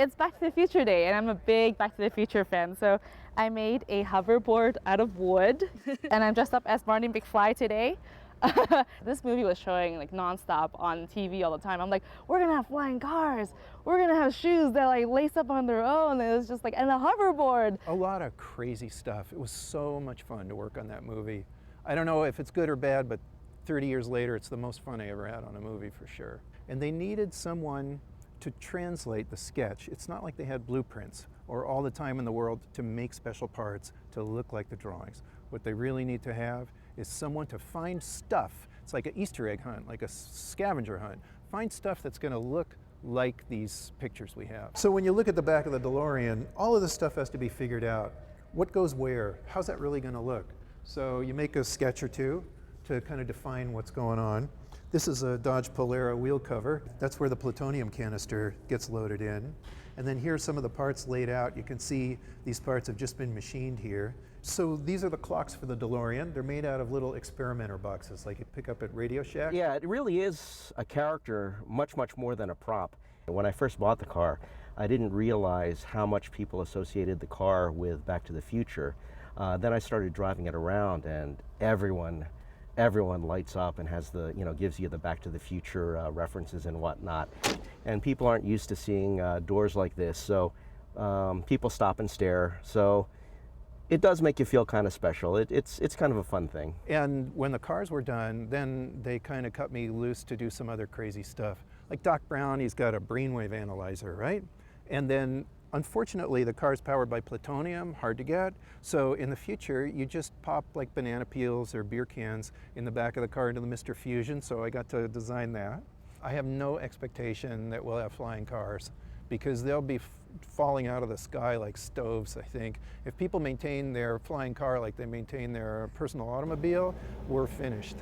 it's Back to the Future Day, and I'm a big Back to the Future fan. So I made a hoverboard out of wood, and I'm dressed up as Marty McFly today. This movie was showing like nonstop on TV all the time. I'm like, we're gonna have flying cars. We're gonna have shoes that like lace up on their own. And it was just like, and a hoverboard. A lot of crazy stuff. It was so much fun to work on that movie. I don't know if it's good or bad, but 30 years later, it's the most fun I ever had on a movie for sure. And they needed someone to translate the sketch. It's not like they had blueprints or all the time in the world to make special parts to look like the drawings. What they really need to have is someone to find stuff. It's like an Easter egg hunt, like a scavenger hunt. Find stuff that's going to look like these pictures we have. So when you look at the back of the DeLorean, all of this stuff has to be figured out. What goes where? How's that really going to look? So you make a sketch or two to kind of define what's going on. This is a Dodge Polara wheel cover. That's where the plutonium canister gets loaded in. And then here's some of the parts laid out. You can see these parts have just been machined here. So these are the clocks for the DeLorean. They're made out of little experimenter boxes like you pick up at Radio Shack. Yeah, it really is a character, much more than a prop. When I first bought the car, I didn't realize how much people associated the car with Back to the Future. Then I started driving it around, and everyone lights up and has the, gives you the Back to the Future references and whatnot. And people aren't used to seeing doors like this, so people stop and stare. So it does make you feel kind of special. It's kind of a fun thing. And when the cars were done, then they kind of cut me loose to do some other crazy stuff. Like Doc Brown, he's got a brainwave analyzer, right? And then unfortunately, the car's powered by plutonium, hard to get. So in the future, you just pop like banana peels or beer cans in the back of the car into the Mr. Fusion. So I got to design that. I have no expectation that we'll have flying cars because they'll be falling out of the sky like stoves, I think. If people maintain their flying car like they maintain their personal automobile, we're finished.